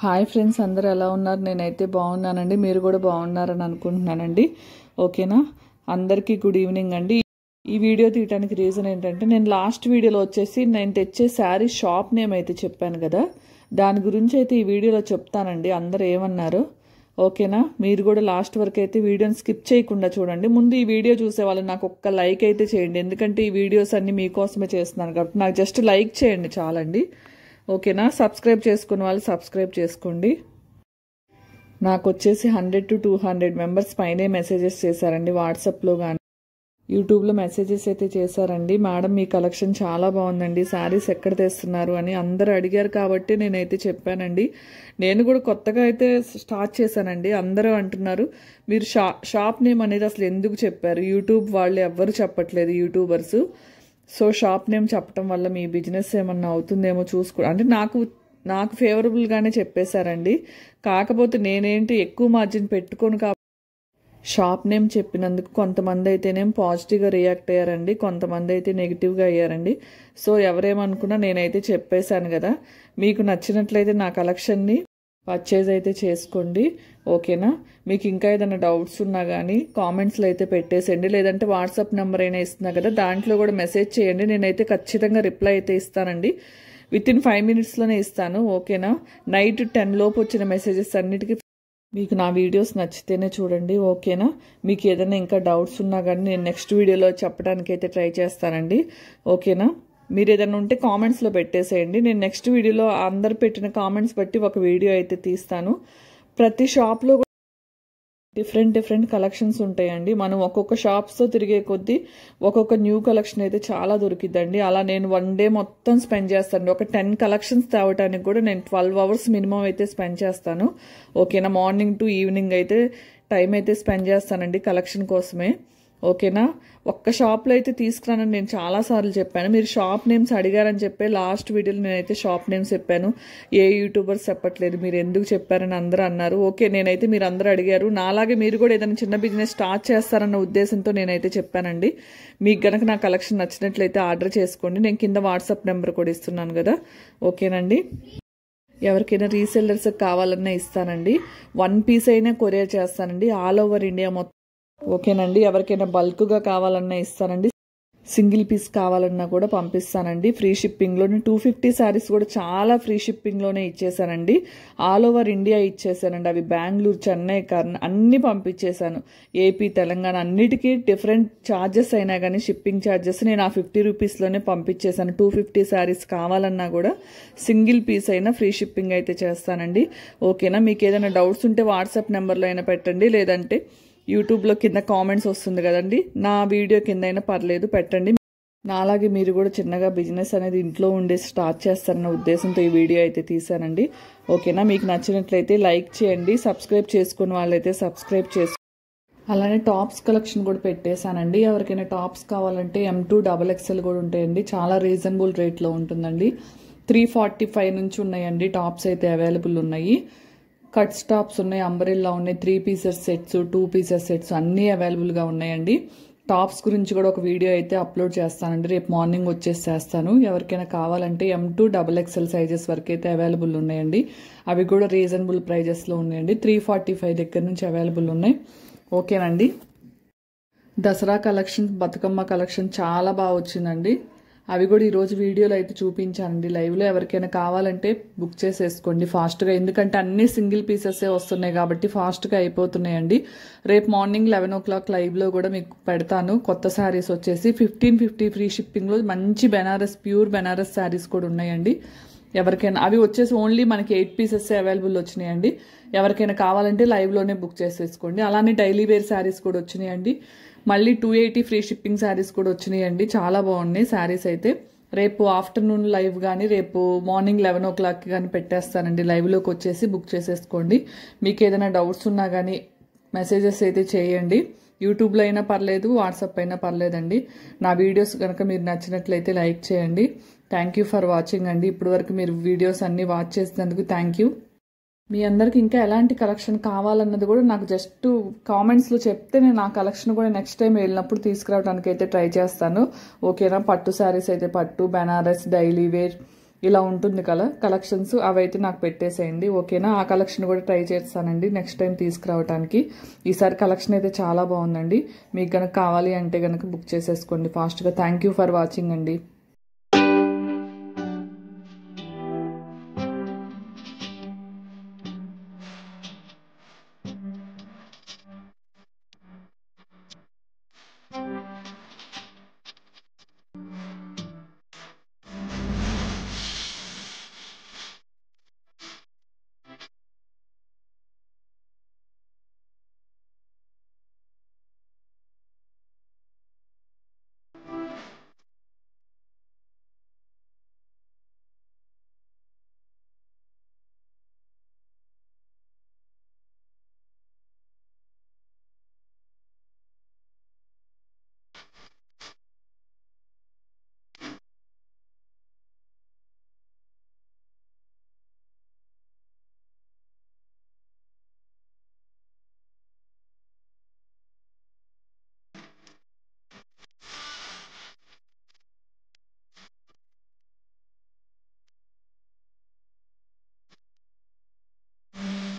Hi friends, అందరూ ఎలా ఉన్నారు? నేనైతే బాగున్నానండి. మీరు కూడా బాగున్నారని అనుకుంటున్నానండి. ఓకేనా? అందరికీ గుడ్ ఈవినింగ్ అండి. ఈ వీడియో తీయడానికి రీజన్ ఏంటంటే, నేను లాస్ట్ వీడియోలో వచ్చేసి నేను తెచ్చే శారీ షాప్ నేమ్ అయితే చెప్పాను కదా, దాని గురించి అయితే ఈ వీడియోలో చెప్తానండి. అందరూ ఏమన్నారు? ఓకేనా? మీరు కూడా లాస్ట్ వరకు అయితే వీడియోని స్కిప్ చేయకుండా చూడండి. ముందు ఈ వీడియో చూసే వాళ్ళు నాకు ఒక్క లైక్ అయితే చేయండి, ఎందుకంటే ఈ వీడియోస్ అన్ని మీకోసమే చేస్తున్నాను కాబట్టి నాకు జస్ట్ లైక్ చేయండి చాలండి. ఓకేనా? సబ్స్క్రైబ్ చేసుకున్న వాళ్ళు సబ్స్క్రైబ్ చేసుకోండి. నాకు వచ్చేసి 100 to 200 మెంబర్స్ పైనే మెసేజెస్ చేశారండి. వాట్సాప్లో కానీ యూట్యూబ్లో మెసేజెస్ అయితే చేశారండి. మేడం, మీ కలెక్షన్ చాలా బాగుందండి, శారీస్ ఎక్కడ తెస్తున్నారు అని అందరూ అడిగారు కాబట్టి నేనైతే చెప్పానండి. నేను కూడా కొత్తగా అయితే స్టార్ట్ చేశానండి. అందరూ అంటున్నారు మీరు షాప్ నేమ్ అనేది అసలు ఎందుకు చెప్పారు? యూట్యూబ్ వాళ్ళు ఎవ్వరు చెప్పట్లేదు, యూట్యూబర్స్. సో షాప్ నేమ్ చెప్పడం వల్ల మీ బిజినెస్ ఏమన్నా అవుతుందేమో చూసుకో అంటే నాకు ఫేవరబుల్గానే చెప్పేశారండి. కాకపోతే నేనేంటి ఎక్కువ మార్జిన్ పెట్టుకోను కాబట్టి షాప్ నేమ్ చెప్పినందుకు కొంతమంది అయితేనేం పాజిటివ్గా రియాక్ట్ అయ్యారండి, కొంతమంది అయితే నెగిటివ్గా అయ్యారండి. సో ఎవరేమనుకున్నా నేనైతే చెప్పేశాను కదా. మీకు నచ్చినట్లయితే నా కలెక్షన్ని పర్చేజ్ అయితే చేసుకోండి. ఓకేనా? మీకు ఇంకా ఏదైనా డౌట్స్ ఉన్నా కానీ కామెంట్స్లో అయితే పెట్టేసేయండి, లేదంటే వాట్సాప్ నెంబర్ అయినా ఇస్తున్నా కదా, దాంట్లో కూడా మెసేజ్ చేయండి. నేనైతే ఖచ్చితంగా రిప్లై అయితే ఇస్తానండి. వితిన్ 5 minutesలోనే ఇస్తాను. ఓకేనా? నైట్ 10 లోపు వచ్చిన మెసేజెస్ అన్నిటికీ మీకు నా వీడియోస్ నచ్చితేనే చూడండి. ఓకేనా? మీకు ఏదైనా ఇంకా డౌట్స్ ఉన్నా కానీ నేను నెక్స్ట్ వీడియోలో చెప్పడానికి అయితే ట్రై చేస్తానండి. ఓకేనా? మీరు ఏదైనా ఉంటే కామెంట్స్లో పెట్టేసేయండి. నేను నెక్స్ట్ వీడియోలో అందరు పెట్టిన కామెంట్స్ బట్టి ఒక వీడియో అయితే తీస్తాను. ప్రతి షాప్లో డిఫరెంట్ కలెక్షన్స్ ఉంటాయండి. మనం ఒక్కొక్క షాప్స్తో తిరిగే కొద్దీ ఒక్కొక్క న్యూ కలెక్షన్ అయితే చాలా దొరికిద్దండి. అలా నేను 1 day మొత్తం స్పెండ్ చేస్తాను. ఒక 10 collections తేవటానికి కూడా నేను 12 hours మినిమం అయితే స్పెండ్ చేస్తాను. ఓకేనా? మార్నింగ్ టు ఈవినింగ్ అయితే టైం అయితే స్పెండ్ చేస్తానండి కలెక్షన్ కోసమే. ఓకేనా? ఒక్క షాప్లో అయితే తీసుకురానని నేను చాలాసార్లు చెప్పాను. మీరు షాప్ నేమ్స్ అడిగారని చెప్పి లాస్ట్ వీడియోలో నేనైతే షాప్ నేమ్స్ చెప్పాను. ఏ యూట్యూబర్స్ చెప్పట్లేదు, మీరు ఎందుకు చెప్పారని అందరూ అన్నారు. ఓకే, నేనైతే మీరు అందరూ అడిగారు. నాలాగే మీరు కూడా ఏదైనా చిన్న బిజినెస్ స్టార్ట్ చేస్తారన్న ఉద్దేశంతో నేనైతే చెప్పానండి. మీకు గనక నా కలెక్షన్ నచ్చినట్లయితే ఆర్డర్ చేసుకోండి. నేను కింద వాట్సాప్ నెంబర్ కూడా ఇస్తున్నాను కదా. ఓకేనండి? ఎవరికైనా రీసెల్లర్స్ కావాలన్నా ఇస్తానండి. 1 piece అయినా కొరియర్ చేస్తానండి, ఆల్ ఓవర్ ఇండియా మొత్తం. ఓకేనండి? ఎవరికైనా బల్క్గా కావాలన్నా ఇస్తానండి, సింగిల్ పీస్ కావాలన్నా కూడా పంపిస్తానండి. ఫ్రీ షిప్పింగ్లోనే 250 శారీస్ కూడా చాలా ఫ్రీ షిప్పింగ్లోనే ఇచ్చేసానండి. ఆల్ ఓవర్ ఇండియా ఇచ్చేసానండి. అవి బెంగళూరు, చెన్నై, అన్నీ పంపించేశాను. ఏపీ, తెలంగాణ అన్నిటికీ డిఫరెంట్ ఛార్జెస్ అయినా కానీ షిప్పింగ్ ఛార్జెస్ నేను ఆ 50 రూపీస్లోనే పంపించేశాను. 250 శారీస్ కావాలన్నా కూడా సింగిల్ పీస్ అయినా ఫ్రీ షిప్పింగ్ అయితే చేస్తానండి. ఓకేనా? మీకు ఏదైనా డౌట్స్ ఉంటే వాట్సాప్ నెంబర్లో అయినా పెట్టండి, లేదంటే యూట్యూబ్లో కింద కామెంట్స్ వస్తుంది కదండి, నా వీడియో కింద అయినా పర్లేదు పెట్టండి. నాలాగే మీరు కూడా చిన్నగా బిజినెస్ అనేది ఇంట్లో ఉండే స్టార్ట్ చేస్తారన్న ఉద్దేశంతో ఈ వీడియో అయితే తీసానండి. ఓకేనా? మీకు నచ్చినట్లయితే లైక్ చేయండి, సబ్స్క్రైబ్ చేసుకున్న వాళ్ళైతే సబ్స్క్రైబ్ చేసుకోండి. అలానే టాప్స్ కలెక్షన్ కూడా పెట్టేశానండి. ఎవరికైనా టాప్స్ కావాలంటే M2 XXL కూడా ఉంటాయండి. చాలా రీజనబుల్ రేట్లో ఉంటుందండి. 345 నుంచి ఉన్నాయండి టాప్స్ అయితే అవైలబుల్ ఉన్నాయి. కట్స్ టాప్స్ ఉన్నాయి, అంబ్రెల్లా ఉన్నాయి, 3 pieces సెట్స్, 2 pieces సెట్స్ అన్నీ అవైలబుల్గా ఉన్నాయండి. టాప్స్ గురించి కూడా ఒక వీడియో అయితే అప్లోడ్ చేస్తానండి, రేపు మార్నింగ్ వచ్చేసి చేస్తాను. ఎవరికైనా కావాలంటే M2 XXL సైజెస్ వరకు అయితే అవైలబుల్ ఉన్నాయండి. అవి కూడా రీజనబుల్ ప్రైజెస్లో ఉన్నాయండి. 345 దగ్గర నుంచి అవైలబుల్ ఉన్నాయి. ఓకేనండి? దసరా కలెక్షన్, బతుకమ్మ కలెక్షన్ చాలా బాగా వచ్చిందండి. అవి కూడా ఈరోజు వీడియోలో అయితే చూపించానండి లైవ్లో. ఎవరికైనా కావాలంటే బుక్ చేసేసుకోండి ఫాస్ట్గా, ఎందుకంటే అన్ని సింగిల్ పీసెసే వస్తున్నాయి కాబట్టి ఫాస్ట్గా అయిపోతున్నాయండి. రేపు మార్నింగ్ 11 o'clock లైవ్లో కూడా మీకు పెడతాను. కొత్త శారీస్ వచ్చేసి 1550 ఫ్రీ షిప్పింగ్లో మంచి బెనారస్, ప్యూర్ బెనారస్ శారీస్ కూడా ఉన్నాయండి. ఎవరికైనా అవి వచ్చేసి ఓన్లీ మనకి 8 pieces అవైలబుల్ వచ్చినాయండి. ఎవరికైనా కావాలంటే లైవ్లోనే బుక్ చేసేసుకోండి. అలానే డైలీ వేర్ శారీస్ కూడా వచ్చినాయండి. మళ్ళీ 280 ఫ్రీ షిప్పింగ్ శారీస్ కూడా వచ్చినాయండి. చాలా బాగున్నాయి శారీస్ అయితే. రేపు ఆఫ్టర్నూన్ లైవ్ కానీ రేపు మార్నింగ్ 11 o'clock కానీ పెట్టేస్తానండి. లైవ్లోకి వచ్చేసి బుక్ చేసేసుకోండి. మీకు ఏదైనా డౌట్స్ ఉన్నా కానీ మెసేజెస్ అయితే చేయండి. యూట్యూబ్లో అయినా పర్లేదు, వాట్సాప్ అయినా పర్లేదండి. నా వీడియోస్ కనుక మీరు నచ్చినట్లయితే లైక్ చేయండి. థ్యాంక్ యూ ఫర్ వాచింగ్ అండి. ఇప్పటివరకు మీరు వీడియోస్ అన్నీ వాచ్ చేసినందుకు థ్యాంక్ యూ. మీ అందరికి ఇంకా ఎలాంటి కలెక్షన్ కావాలన్నది కూడా నాకు జస్ట్ కామెంట్స్లో చెప్తే నేను ఆ కలెక్షన్ కూడా నెక్స్ట్ టైం వెళ్ళినప్పుడు తీసుకురావడానికి అయితే ట్రై చేస్తాను. ఓకేనా? పట్టు శారీస్ అయితే పట్టు, బెనారస్, డైలీ వేర్, ఇలా ఉంటుంది కలెక్షన్స్, అవైతే నాకు పెట్టేసేయండి ఓకేనా. ఆ కలెక్షన్ కూడా ట్రై చేస్తానండి నెక్స్ట్ టైం తీసుకురావడానికి. ఈసారి కలెక్షన్ అయితే చాలా బాగుందండి. మీకు కనుక కావాలి అంటే కనుక బుక్ చేసేసుకోండి ఫాస్ట్గా. థ్యాంక్ యూ ఫర్ వాచింగ్ అండి.